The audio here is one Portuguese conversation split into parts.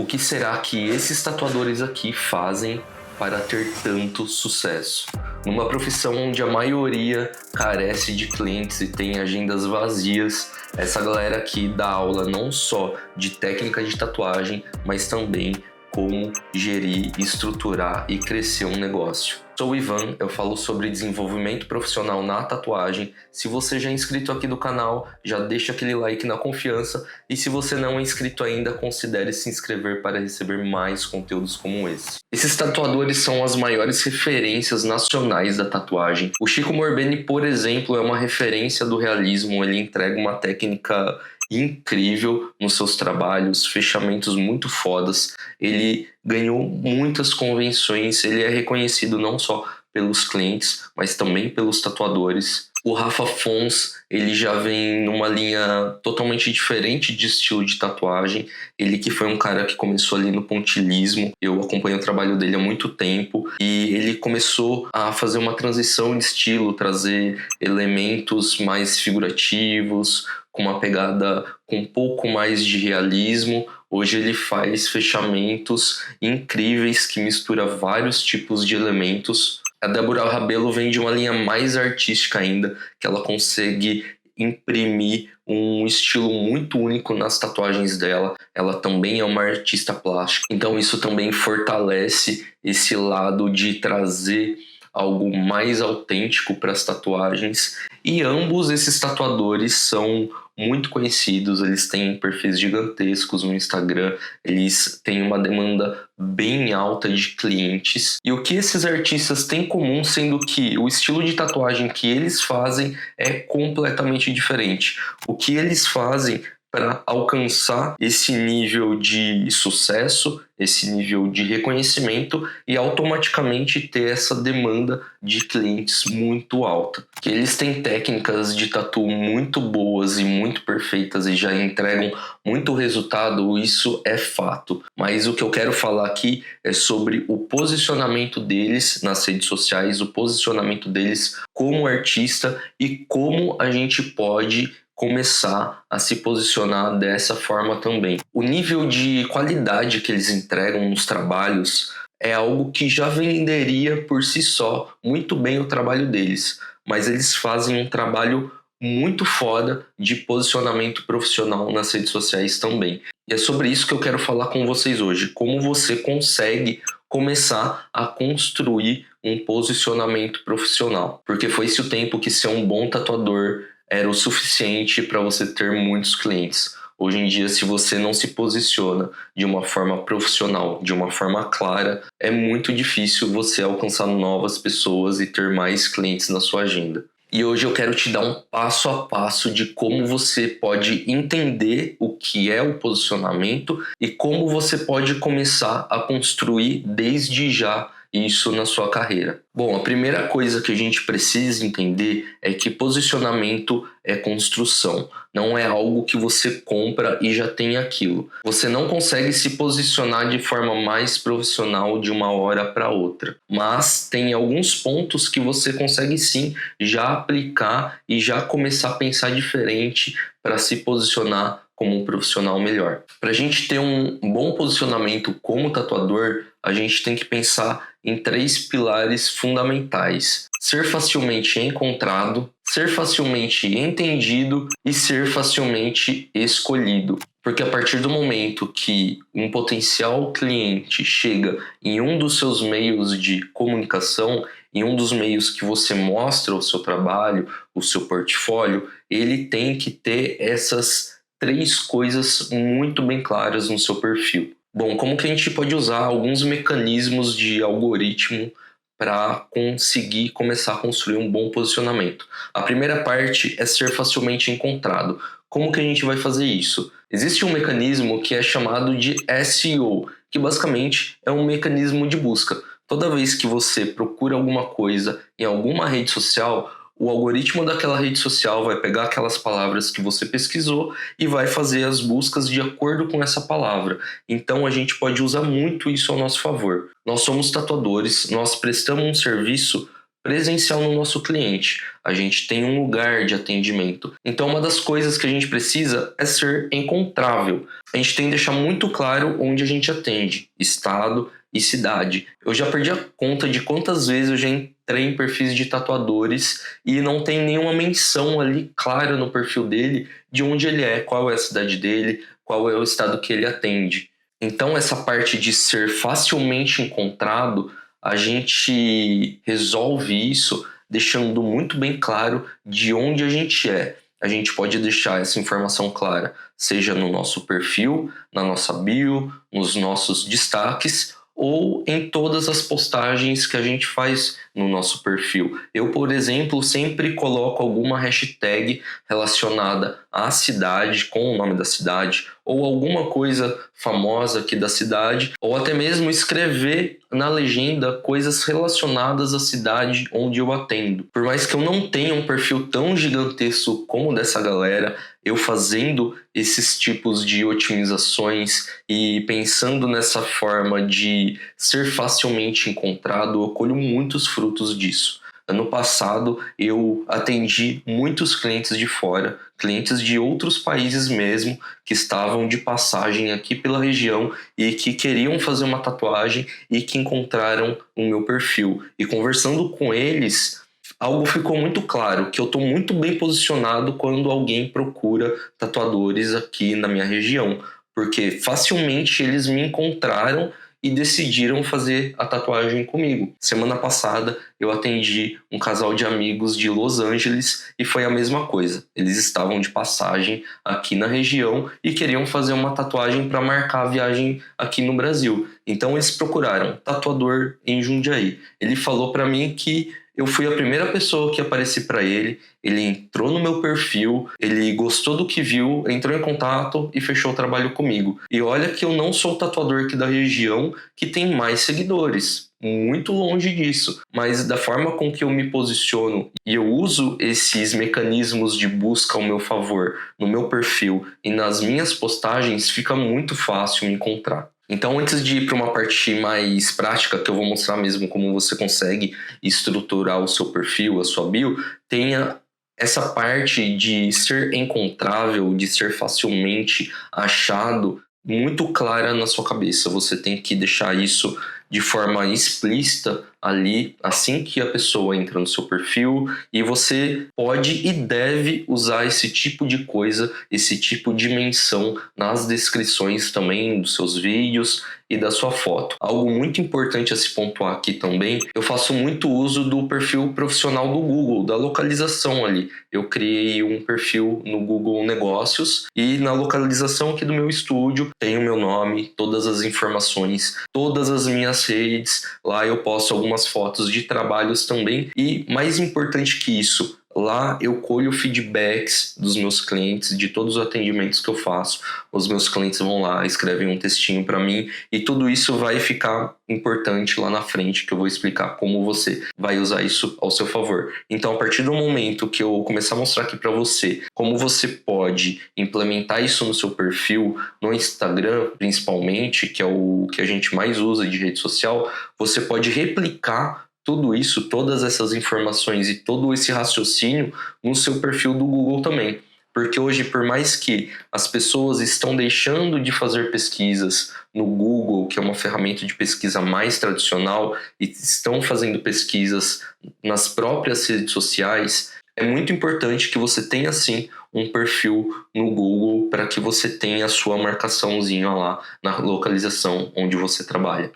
O que será que esses tatuadores aqui fazem para ter tanto sucesso? Numa profissão onde a maioria carece de clientes e tem agendas vazias, essa galera aqui dá aula não só de técnica de tatuagem, mas também como gerir, estruturar e crescer um negócio. Sou o Ivan, eu falo sobre desenvolvimento profissional na tatuagem. Se você já é inscrito aqui do canal, já deixa aquele like na confiança. E se você não é inscrito ainda, considere se inscrever para receber mais conteúdos como esse. Esses tatuadores são as maiores referências nacionais da tatuagem. O Chico Morbeni, por exemplo, é uma referência do realismo. Ele entrega uma técnica incrível nos seus trabalhos, fechamentos muito fodas. Ele ganhou muitas convenções, ele é reconhecido não só pelos clientes, mas também pelos tatuadores. O Rafa Fons, ele já vem numa linha totalmente diferente de estilo de tatuagem. Ele que foi um cara que começou ali no pontilhismo. Eu acompanho o trabalho dele há muito tempo. E ele começou a fazer uma transição de estilo, trazer elementos mais figurativos, com uma pegada com um pouco mais de realismo. Hoje ele faz fechamentos incríveis que mistura vários tipos de elementos. A Débora Rabelo vem de uma linha mais artística ainda, que ela consegue imprimir um estilo muito único nas tatuagens dela. Ela também é uma artista plástica, então isso também fortalece esse lado de trazer algo mais autêntico para as tatuagens. E ambos esses tatuadores são muito conhecidos, eles têm perfis gigantescos no Instagram, eles têm uma demanda bem alta de clientes. E o que esses artistas têm em comum, sendo que o estilo de tatuagem que eles fazem é completamente diferente. O que eles fazem para alcançar esse nível de sucesso, esse nível de reconhecimento e automaticamente ter essa demanda de clientes muito alta. Que eles têm técnicas de tatu muito boas e muito perfeitas e já entregam muito resultado, isso é fato. Mas o que eu quero falar aqui é sobre o posicionamento deles nas redes sociais, o posicionamento deles como artista e como a gente pode começar a se posicionar dessa forma também. O nível de qualidade que eles entregam nos trabalhos é algo que já venderia por si só muito bem o trabalho deles, mas eles fazem um trabalho muito foda de posicionamento profissional nas redes sociais também. E é sobre isso que eu quero falar com vocês hoje, como você consegue começar a construir um posicionamento profissional, porque foi esse o tempo que ser um bom tatuador era o suficiente para você ter muitos clientes. Hoje em dia, se você não se posiciona de uma forma profissional, de uma forma clara, é muito difícil você alcançar novas pessoas e ter mais clientes na sua agenda. E hoje eu quero te dar um passo a passo de como você pode entender o que é o posicionamento e como você pode começar a construir desde já isso na sua carreira. Bom, a primeira coisa que a gente precisa entender é que posicionamento é construção. Não é algo que você compra e já tem aquilo. Você não consegue se posicionar de forma mais profissional de uma hora para outra. Mas tem alguns pontos que você consegue sim já aplicar e já começar a pensar diferente para se posicionar como um profissional melhor. Para a gente ter um bom posicionamento como tatuador, a gente tem que pensar em 3 pilares fundamentais: ser facilmente encontrado, ser facilmente entendido e ser facilmente escolhido. Porque a partir do momento que um potencial cliente chega em um dos seus meios de comunicação, em um dos meios que você mostra o seu trabalho, o seu portfólio, ele tem que ter essas 3 coisas muito bem claras no seu perfil. Bom, como que a gente pode usar alguns mecanismos de algoritmo para conseguir começar a construir um bom posicionamento? A primeira parte é ser facilmente encontrado. Como que a gente vai fazer isso? Existe um mecanismo que é chamado de SEO, que basicamente é um mecanismo de busca. Toda vez que você procura alguma coisa em alguma rede social, o algoritmo daquela rede social vai pegar aquelas palavras que você pesquisou e vai fazer as buscas de acordo com essa palavra. Então a gente pode usar muito isso ao nosso favor. Nós somos tatuadores, nós prestamos um serviço presencial no nosso cliente. A gente tem um lugar de atendimento. Então, uma das coisas que a gente precisa é ser encontrável. A gente tem que deixar muito claro onde a gente atende, estado e cidade. Eu já perdi a conta de quantas vezes eu já entrei em perfis de tatuadores e não tem nenhuma menção ali clara no perfil dele de onde ele é, qual é a cidade dele, qual é o estado que ele atende. Então, essa parte de ser facilmente encontrado, a gente resolve isso deixando muito bem claro de onde a gente é. A gente pode deixar essa informação clara, seja no nosso perfil, na nossa bio, nos nossos destaques ou em todas as postagens que a gente faz no nosso perfil. Eu, por exemplo, sempre coloco alguma hashtag relacionada à cidade, com o nome da cidade, ou alguma coisa famosa aqui da cidade, ou até mesmo escrever na legenda coisas relacionadas à cidade onde eu atendo. Por mais que eu não tenha um perfil tão gigantesco como o dessa galera, eu fazendo esses tipos de otimizações e pensando nessa forma de ser facilmente encontrado, eu colho muitos frutos disso. Ano passado eu atendi muitos clientes de fora, clientes de outros países mesmo, que estavam de passagem aqui pela região e que queriam fazer uma tatuagem e que encontraram o meu perfil. E conversando com eles, algo ficou muito claro, que eu estou muito bem posicionado quando alguém procura tatuadores aqui na minha região, porque facilmente eles me encontraram e decidiram fazer a tatuagem comigo. Semana passada eu atendi um casal de amigos de Los Angeles e foi a mesma coisa. Eles estavam de passagem aqui na região e queriam fazer uma tatuagem para marcar a viagem aqui no Brasil. Então eles procuraram tatuador em Jundiaí. Ele falou para mim que eu fui a primeira pessoa que apareci para ele, ele entrou no meu perfil, ele gostou do que viu, entrou em contato e fechou o trabalho comigo. E olha que eu não sou o tatuador aqui da região que tem mais seguidores, muito longe disso. Mas da forma com que eu me posiciono e eu uso esses mecanismos de busca ao meu favor no meu perfil e nas minhas postagens, fica muito fácil me encontrar. Então, antes de ir para uma parte mais prática, que eu vou mostrar mesmo como você consegue estruturar o seu perfil, a sua bio, tenha essa parte de ser encontrável, de ser facilmente achado, muito clara na sua cabeça. Você tem que deixar isso de forma explícita ali, assim que a pessoa entra no seu perfil, e você pode e deve usar esse tipo de coisa, esse tipo de menção nas descrições também dos seus vídeos e da sua foto. Algo muito importante a se pontuar aqui também, eu faço muito uso do perfil profissional do Google, da localização ali. Eu criei um perfil no Google Negócios e na localização aqui do meu estúdio tem o meu nome, todas as informações, todas as minhas redes. Lá eu posto algumas fotos de trabalhos também e, mais importante que isso, lá eu colho feedbacks dos meus clientes, de todos os atendimentos que eu faço. Os meus clientes vão lá, escrevem um textinho para mim e tudo isso vai ficar importante lá na frente, que eu vou explicar como você vai usar isso ao seu favor. Então, a partir do momento que eu começar a mostrar aqui para você como você pode implementar isso no seu perfil, no Instagram principalmente, que é o que a gente mais usa de rede social, você pode replicar tudo isso, todas essas informações e todo esse raciocínio no seu perfil do Google também. Porque hoje, por mais que as pessoas estão deixando de fazer pesquisas no Google, que é uma ferramenta de pesquisa mais tradicional, e estão fazendo pesquisas nas próprias redes sociais, é muito importante que você tenha, sim, um perfil no Google para que você tenha a sua marcaçãozinha lá na localização onde você trabalha.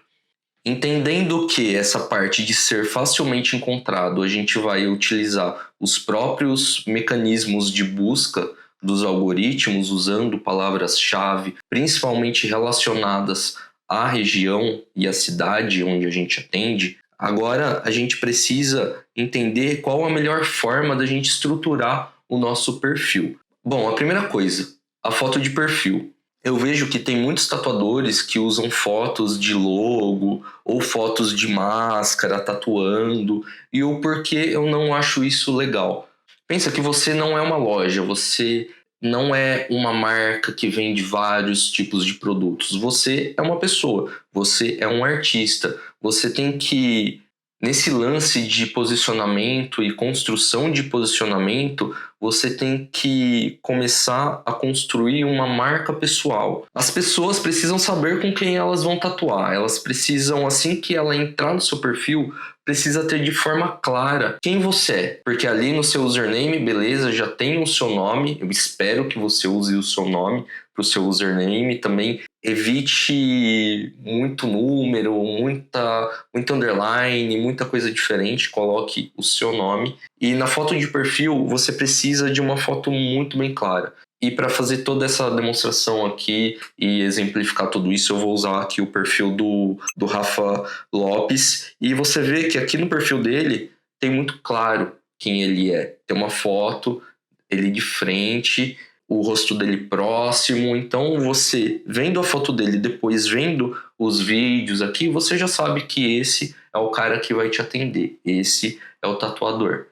Entendendo que essa parte de ser facilmente encontrado, a gente vai utilizar os próprios mecanismos de busca dos algoritmos, usando palavras-chave, principalmente relacionadas à região e à cidade onde a gente atende. Agora a gente precisa entender qual a melhor forma da gente estruturar o nosso perfil. Bom, a primeira coisa, a foto de perfil. Eu vejo que tem muitos tatuadores que usam fotos de logo ou fotos de máscara tatuando, e o porquê eu não acho isso legal. Pensa que você não é uma loja, você não é uma marca que vende vários tipos de produtos. Você é uma pessoa, você é um artista. Você tem que Nesse lance de posicionamento e construção de posicionamento, você tem que começar a construir uma marca pessoal. As pessoas precisam saber com quem elas vão tatuar. Elas precisam, assim que ela entrar no seu perfil, precisa ter de forma clara quem você é. Porque ali no seu username, beleza, já tem o seu nome. Eu espero que você use o seu nome para o seu username. Também evite muito número, muita underline, muita coisa diferente. Coloque o seu nome. E na foto de perfil, você precisa de uma foto muito bem clara. E para fazer toda essa demonstração aqui e exemplificar tudo isso, eu vou usar aqui o perfil do Rafa Lopes. E você vê que aqui no perfil dele tem muito claro quem ele é. Tem uma foto, ele de frente, o rosto dele próximo. Então você, vendo a foto dele, depois vendo os vídeos aqui, você já sabe que esse é o cara que vai te atender. Esse é o tatuador.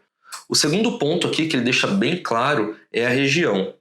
O segundo ponto aqui que ele deixa bem claro é a região.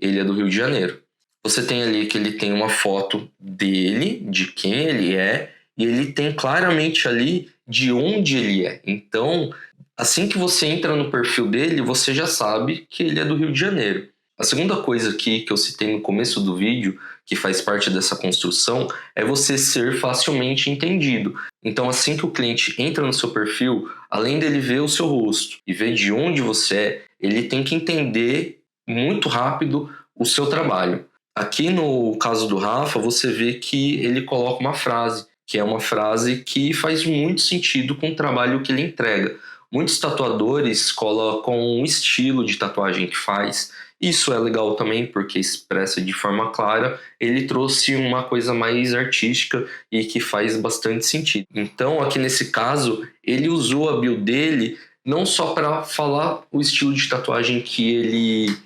Ele é do Rio de Janeiro. Você tem ali que ele tem uma foto dele, de quem ele é, e ele tem claramente ali de onde ele é. Então, assim que você entra no perfil dele, você já sabe que ele é do Rio de Janeiro. A segunda coisa aqui que eu citei no começo do vídeo, que faz parte dessa construção, é você ser facilmente entendido. Então, assim que o cliente entra no seu perfil, além dele ver o seu rosto e ver de onde você é, ele tem que entender muito rápido o seu trabalho. Aqui no caso do Rafa, você vê que ele coloca uma frase, que é uma frase que faz muito sentido com o trabalho que ele entrega. Muitos tatuadores colocam um estilo de tatuagem que faz. Isso é legal também porque expressa de forma clara. Ele trouxe uma coisa mais artística e que faz bastante sentido. Então, aqui nesse caso, ele usou a bio dele não só para falar o estilo de tatuagem que ele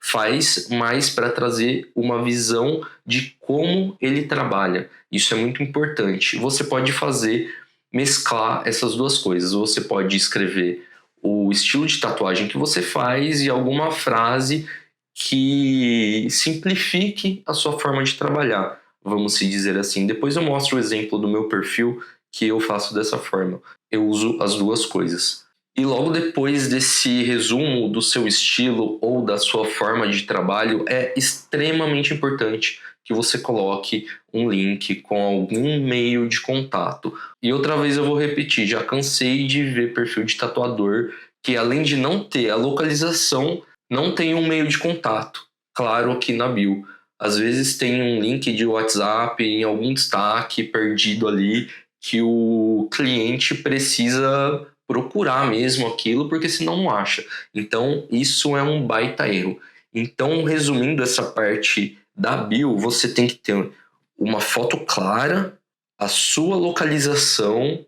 faz, mas para trazer uma visão de como ele trabalha. Isso é muito importante. Você pode mesclar essas duas coisas. Você pode escrever o estilo de tatuagem que você faz e alguma frase que simplifique a sua forma de trabalhar, vamos se dizer assim. Depois eu mostro o exemplo do meu perfil que eu faço dessa forma. Eu uso as duas coisas. E logo depois desse resumo do seu estilo ou da sua forma de trabalho, é extremamente importante que você coloque um link com algum meio de contato. E outra vez eu vou repetir, já cansei de ver perfil de tatuador que, além de não ter a localização, não tem um meio de contato, claro, aqui na bio. Às vezes tem um link de WhatsApp em algum destaque perdido ali que o cliente precisa procurar mesmo aquilo, porque senão não acha. Então, isso é um baita erro. Então, resumindo essa parte da bio, você tem que ter uma foto clara, a sua localização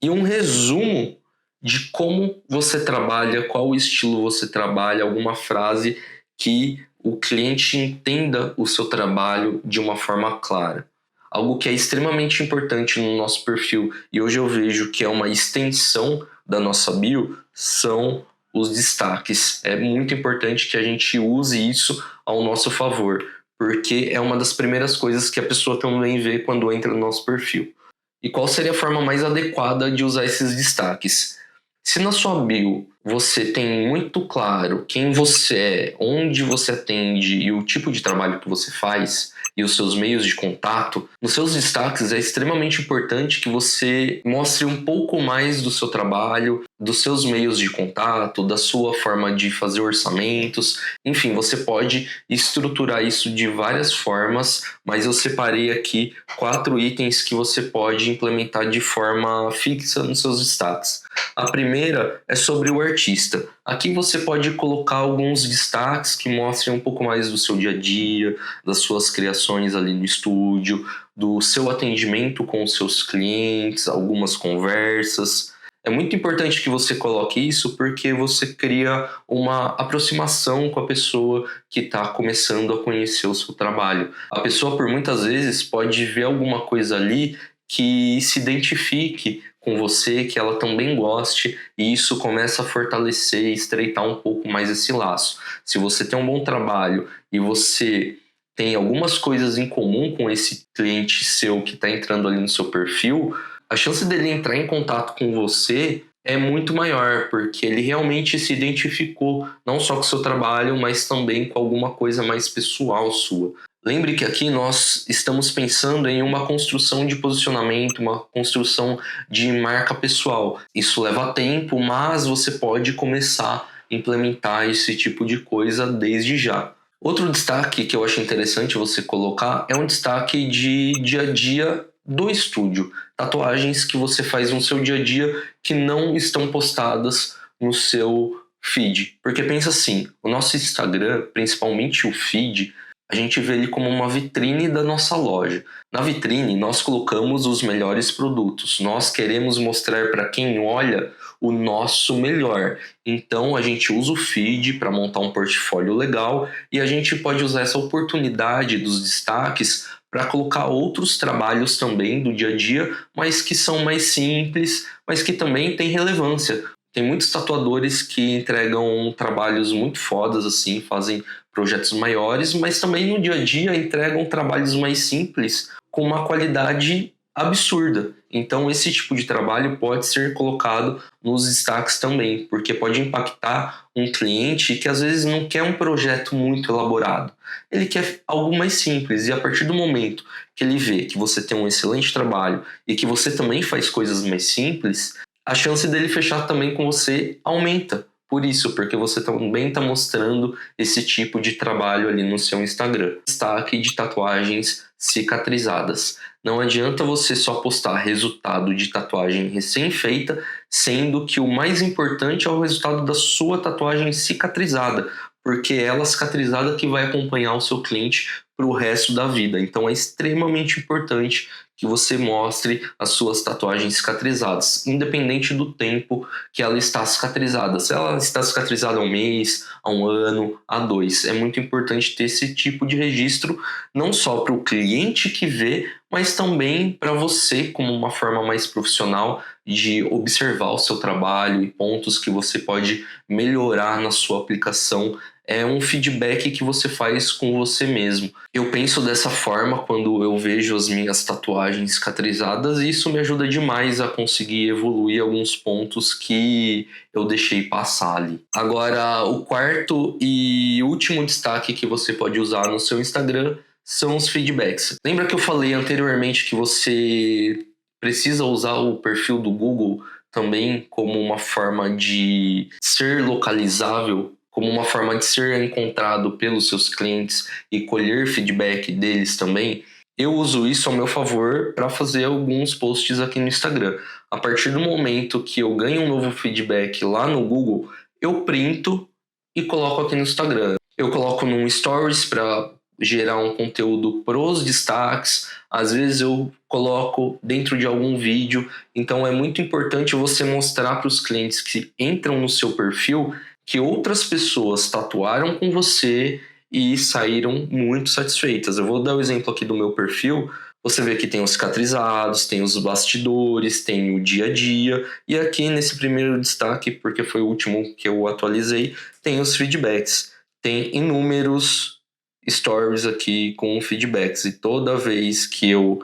e um resumo de como você trabalha, qual estilo você trabalha, alguma frase que o cliente entenda o seu trabalho de uma forma clara. Algo que é extremamente importante no nosso perfil, e hoje eu vejo que é uma extensão da nossa bio, são os destaques. É muito importante que a gente use isso ao nosso favor, porque é uma das primeiras coisas que a pessoa também vê quando entra no nosso perfil. E qual seria a forma mais adequada de usar esses destaques? Se na sua bio você tem muito claro quem você é, onde você atende e o tipo de trabalho que você faz e os seus meios de contato, nos seus destaques é extremamente importante que você mostre um pouco mais do seu trabalho, dos seus meios de contato, da sua forma de fazer orçamentos. Enfim, você pode estruturar isso de várias formas, mas eu separei aqui 4 itens que você pode implementar de forma fixa nos seus destaques. A primeira é sobre o artista. Aqui você pode colocar alguns destaques que mostrem um pouco mais do seu dia a dia, das suas criações ali no estúdio, do seu atendimento com os seus clientes, algumas conversas. É muito importante que você coloque isso porque você cria uma aproximação com a pessoa que está começando a conhecer o seu trabalho. A pessoa, por muitas vezes, pode ver alguma coisa ali que se identifique com você, que ela também goste, e isso começa a fortalecer e estreitar um pouco mais esse laço. Se você tem um bom trabalho e você tem algumas coisas em comum com esse cliente seu que está entrando ali no seu perfil, a chance dele entrar em contato com você é muito maior, porque ele realmente se identificou não só com o seu trabalho, mas também com alguma coisa mais pessoal sua. Lembre que aqui nós estamos pensando em uma construção de posicionamento, uma construção de marca pessoal. Isso leva tempo, mas você pode começar a implementar esse tipo de coisa desde já. Outro destaque que eu acho interessante você colocar é um destaque de dia a dia do estúdio. Tatuagens que você faz no seu dia a dia que não estão postadas no seu feed. Porque pensa assim, o nosso Instagram, principalmente o feed, a gente vê ele como uma vitrine da nossa loja. Na vitrine, nós colocamos os melhores produtos. Nós queremos mostrar para quem olha o nosso melhor. Então, a gente usa o feed para montar um portfólio legal e a gente pode usar essa oportunidade dos destaques para colocar outros trabalhos também do dia a dia, mas que são mais simples, mas que também têm relevância. Tem muitos tatuadores que entregam trabalhos muito fodas, assim, fazem projetos maiores, mas também no dia a dia entregam trabalhos mais simples com uma qualidade absurda. Então esse tipo de trabalho pode ser colocado nos destaques também, porque pode impactar um cliente que às vezes não quer um projeto muito elaborado. Ele quer algo mais simples e a partir do momento que ele vê que você tem um excelente trabalho e que você também faz coisas mais simples, a chance dele fechar também com você aumenta. Por isso, porque você também está mostrando esse tipo de trabalho ali no seu Instagram. Destaque de tatuagens cicatrizadas. Não adianta você só postar resultado de tatuagem recém-feita, sendo que o mais importante é o resultado da sua tatuagem cicatrizada, porque é ela cicatrizada que vai acompanhar o seu cliente para o resto da vida. Então é extremamente importante que você mostre as suas tatuagens cicatrizadas, independente do tempo que ela está cicatrizada. Se ela está cicatrizada há um mês, há um ano, há 2, é muito importante ter esse tipo de registro, não só para o cliente que vê, mas também para você, como uma forma mais profissional de observar o seu trabalho e pontos que você pode melhorar na sua aplicação. É um feedback que você faz com você mesmo. Eu penso dessa forma quando eu vejo as minhas tatuagens cicatrizadas e isso me ajuda demais a conseguir evoluir alguns pontos que eu deixei passar ali. Agora, o quarto e último destaque que você pode usar no seu Instagram são os feedbacks. Lembra que eu falei anteriormente que você precisa usar o perfil do Google também como uma forma de ser localizável, como uma forma de ser encontrado pelos seus clientes e colher feedback deles também? Eu uso isso ao meu favor para fazer alguns posts aqui no Instagram. A partir do momento que eu ganho um novo feedback lá no Google, eu printo e coloco aqui no Instagram. Eu coloco num Stories para gerar um conteúdo pros destaques. Às vezes eu coloco dentro de algum vídeo. Então é muito importante você mostrar para os clientes que entram no seu perfil que outras pessoas tatuaram com você e saíram muito satisfeitas. Eu vou dar o exemplo aqui do meu perfil. Você vê que tem os cicatrizados, tem os bastidores, tem o dia a dia. E aqui nesse primeiro destaque, porque foi o último que eu atualizei, tem os feedbacks. Tem inúmeros stories aqui com feedbacks. E toda vez que eu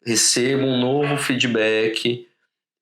recebo um novo feedback,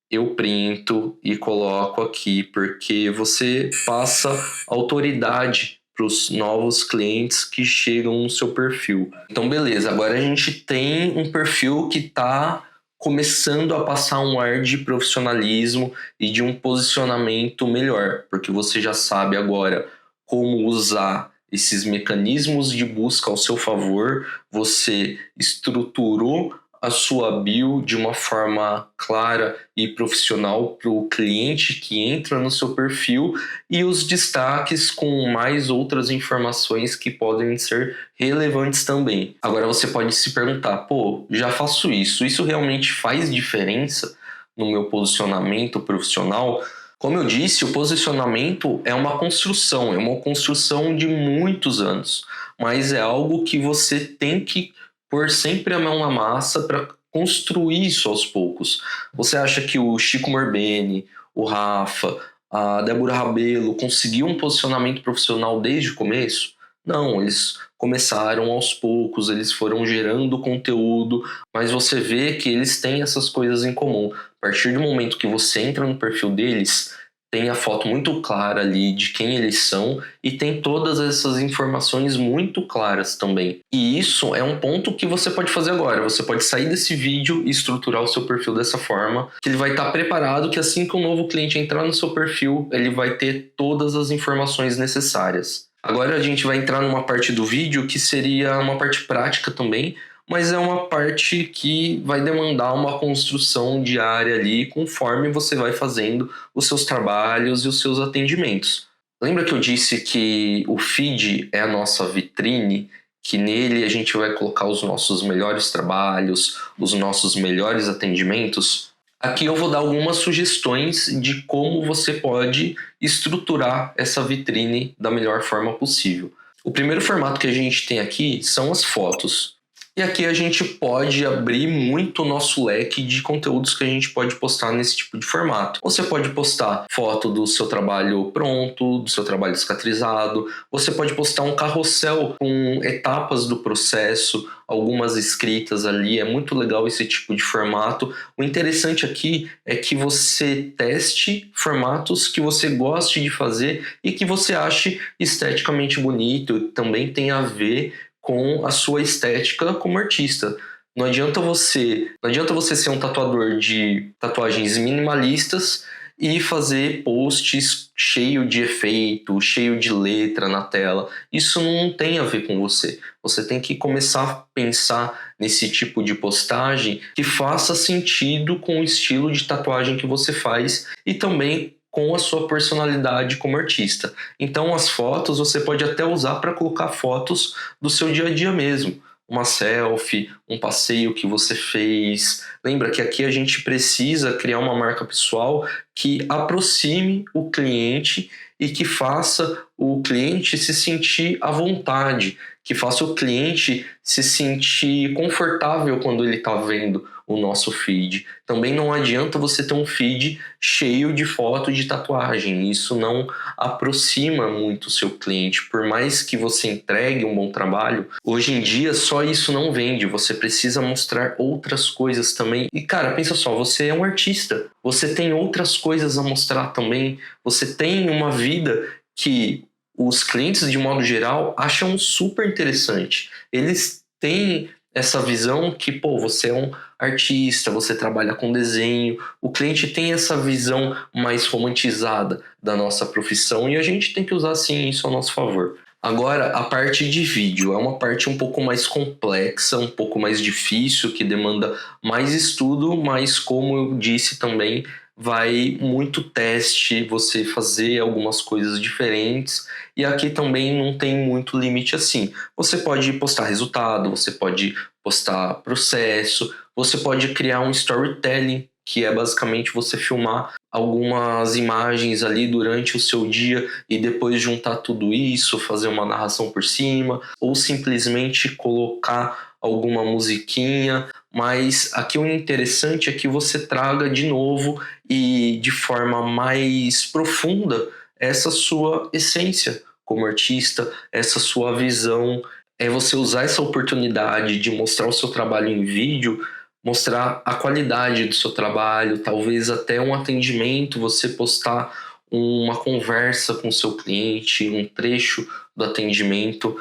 eu printo e coloco aqui, porque você passa autoridade para os novos clientes que chegam no seu perfil. Então, beleza, agora a gente tem um perfil que está começando a passar um ar de profissionalismo e de um posicionamento melhor, porque você já sabe agora como usar esses mecanismos de busca ao seu favor, você estruturou a sua bio de uma forma clara e profissional para o cliente que entra no seu perfil e os destaques com mais outras informações que podem ser relevantes também. Agora você pode se perguntar, pô, já faço isso, isso realmente faz diferença no meu posicionamento profissional? Como eu disse, o posicionamento é uma construção de muitos anos, mas é algo que você tem que pôr sempre a mão na massa para construir isso aos poucos. Você acha que o Chico Morbeni, o Rafa, a Débora Rabelo conseguiu um posicionamento profissional desde o começo? Não, eles começaram aos poucos, eles foram gerando conteúdo, mas você vê que eles têm essas coisas em comum. A partir do momento que você entra no perfil deles, tem a foto muito clara ali de quem eles são e tem todas essas informações muito claras também. E isso é um ponto que você pode fazer agora. Você pode sair desse vídeo e estruturar o seu perfil dessa forma, que ele vai estar preparado, que assim que um novo cliente entrar no seu perfil, ele vai ter todas as informações necessárias. Agora a gente vai entrar numa parte do vídeo que seria uma parte prática também, mas é uma parte que vai demandar uma construção diária ali conforme você vai fazendo os seus trabalhos e os seus atendimentos. Lembra que eu disse que o feed é a nossa vitrine, que nele a gente vai colocar os nossos melhores trabalhos, os nossos melhores atendimentos? Aqui eu vou dar algumas sugestões de como você pode estruturar essa vitrine da melhor forma possível. O primeiro formato que a gente tem aqui são as fotos. E aqui a gente pode abrir muito o nosso leque de conteúdos que a gente pode postar nesse tipo de formato. Você pode postar foto do seu trabalho pronto, do seu trabalho cicatrizado. Você pode postar um carrossel com etapas do processo, algumas escritas ali. É muito legal esse tipo de formato. O interessante aqui é que você teste formatos que você goste de fazer e que você ache esteticamente bonito e também tem a ver com a sua estética como artista. Não adianta você ser um tatuador de tatuagens minimalistas e fazer posts cheio de efeito, cheio de letra na tela. Isso não tem a ver com você. Você tem que começar a pensar nesse tipo de postagem que faça sentido com o estilo de tatuagem que você faz e também com a sua personalidade como artista. Então as fotos você pode até usar para colocar fotos do seu dia a dia mesmo. Uma selfie, um passeio que você fez. Lembra que aqui a gente precisa criar uma marca pessoal que aproxime o cliente e que faça o cliente se sentir à vontade, que faça o cliente se sentir confortável quando ele está vendo o nosso feed. Também não adianta você ter um feed cheio de fotos de tatuagem. Isso não aproxima muito o seu cliente. Por mais que você entregue um bom trabalho, hoje em dia só isso não vende. Você precisa mostrar outras coisas também. E cara, pensa só, você é um artista. Você tem outras coisas a mostrar também. Você tem uma vida que os clientes, de modo geral, acham super interessante. Eles têm essa visão que, pô, você é um artista, você trabalha com desenho. O cliente tem essa visão mais romantizada da nossa profissão e a gente tem que usar, sim, isso a nosso favor. Agora, a parte de vídeo é uma parte um pouco mais complexa, um pouco mais difícil, que demanda mais estudo, mas como eu disse também, vai muito teste, você fazer algumas coisas diferentes e aqui também não tem muito limite assim. Você pode postar resultado, você pode postar processo, você pode criar um storytelling, que é basicamente você filmar algumas imagens ali durante o seu dia e depois juntar tudo isso, fazer uma narração por cima, ou simplesmente colocar alguma musiquinha. Mas aqui o interessante é que você traga de novo e de forma mais profunda essa sua essência como artista, essa sua visão. É você usar essa oportunidade de mostrar o seu trabalho em vídeo, mostrar a qualidade do seu trabalho, talvez até um atendimento, você postar uma conversa com o seu cliente, um trecho do atendimento.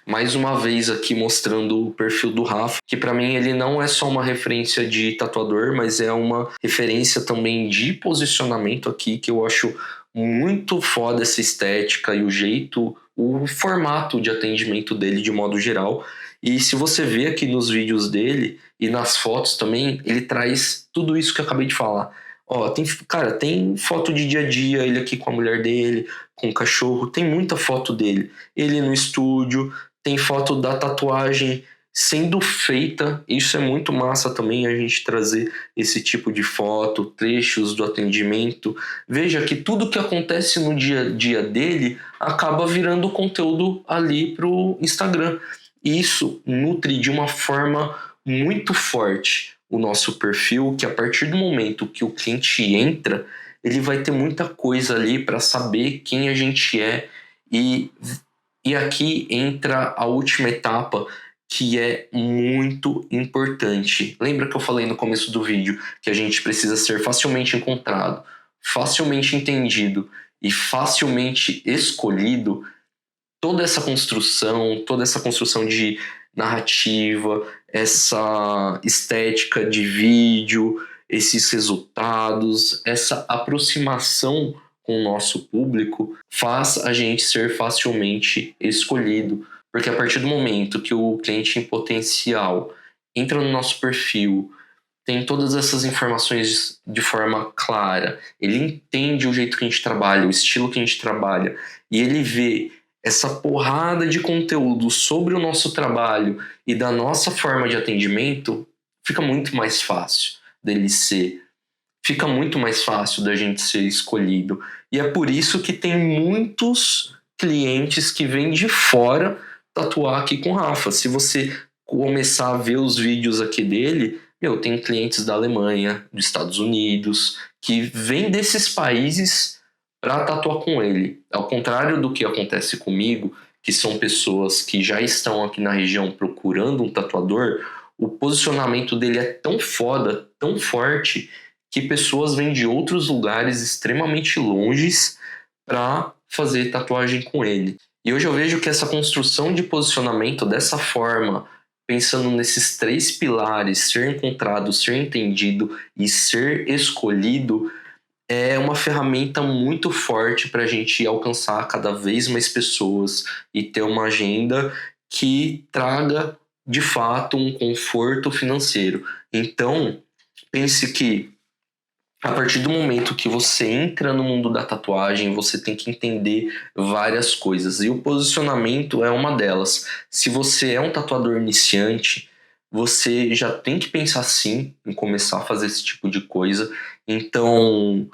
Mais uma vez aqui mostrando o perfil do Rafa, que para mim ele não é só uma referência de tatuador, mas é uma referência também de posicionamento aqui, que eu acho muito foda essa estética e o jeito, o formato de atendimento dele de modo geral. E se você vê aqui nos vídeos dele e nas fotos também, ele traz tudo isso que eu acabei de falar. Ó, tem foto de dia a dia, ele aqui com a mulher dele, com o cachorro, tem muita foto dele. Ele no estúdio, tem foto da tatuagem sendo feita. Isso é muito massa também, a gente trazer esse tipo de foto, trechos do atendimento. Veja que tudo que acontece no dia a dia dele acaba virando conteúdo ali pro Instagram. E isso nutre de uma forma muito forte o nosso perfil, que a partir do momento que o cliente entra, ele vai ter muita coisa ali para saber quem a gente é e E aqui entra a última etapa, que é muito importante. Lembra que eu falei no começo do vídeo que a gente precisa ser facilmente encontrado, facilmente entendido e facilmente escolhido? Toda essa construção de narrativa, essa estética de vídeo, esses resultados, essa aproximação com o nosso público faz a gente ser facilmente escolhido. Porque a partir do momento que o cliente em potencial entra no nosso perfil, tem todas essas informações de forma clara, ele entende o jeito que a gente trabalha, o estilo que a gente trabalha, e ele vê essa porrada de conteúdo sobre o nosso trabalho e da nossa forma de atendimento, fica muito mais fácil dele ser. Fica muito mais fácil da gente ser escolhido. E é por isso que tem muitos clientes que vêm de fora tatuar aqui com o Rafa. Se você começar a ver os vídeos aqui dele, tem clientes da Alemanha, dos Estados Unidos, que vêm desses países para tatuar com ele. Ao contrário do que acontece comigo, que são pessoas que já estão aqui na região procurando um tatuador, o posicionamento dele é tão foda, tão forte, que pessoas vêm de outros lugares extremamente longes para fazer tatuagem com ele. E hoje eu vejo que essa construção de posicionamento dessa forma, pensando nesses 3 pilares, ser encontrado, ser entendido e ser escolhido, é uma ferramenta muito forte para a gente alcançar cada vez mais pessoas e ter uma agenda que traga, de fato, um conforto financeiro. Então, pense que a partir do momento que você entra no mundo da tatuagem, você tem que entender várias coisas. E o posicionamento é uma delas. Se você é um tatuador iniciante, você já tem que pensar sim em começar a fazer esse tipo de coisa. Então,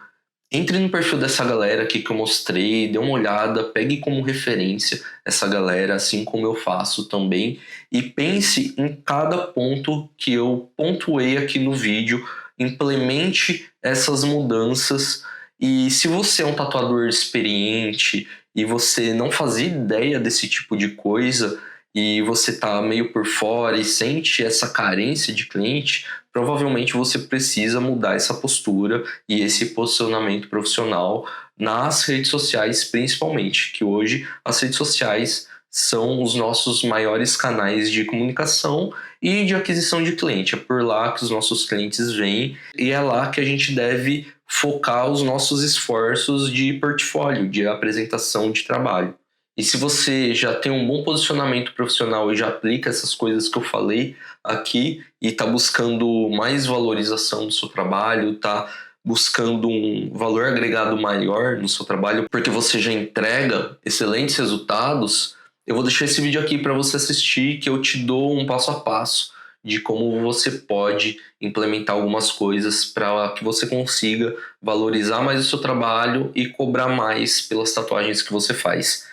entre no perfil dessa galera aqui que eu mostrei, dê uma olhada, pegue como referência essa galera, assim como eu faço também, e pense em cada ponto que eu pontuei aqui no vídeo, implemente essas mudanças. E se você é um tatuador experiente e você não fazia ideia desse tipo de coisa, e você tá meio por fora e sente essa carência de cliente, provavelmente você precisa mudar essa postura e esse posicionamento profissional nas redes sociais, principalmente, que hoje as redes sociais são os nossos maiores canais de comunicação e de aquisição de cliente. É por lá que os nossos clientes vêm e é lá que a gente deve focar os nossos esforços de portfólio, de apresentação de trabalho. E se você já tem um bom posicionamento profissional e já aplica essas coisas que eu falei aqui e está buscando mais valorização do seu trabalho, está buscando um valor agregado maior no seu trabalho, porque você já entrega excelentes resultados, eu vou deixar esse vídeo aqui para você assistir, que eu te dou um passo a passo de como você pode implementar algumas coisas para que você consiga valorizar mais o seu trabalho e cobrar mais pelas tatuagens que você faz.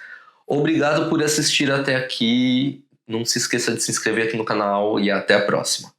Obrigado por assistir até aqui. Não se esqueça de se inscrever aqui no canal e até a próxima.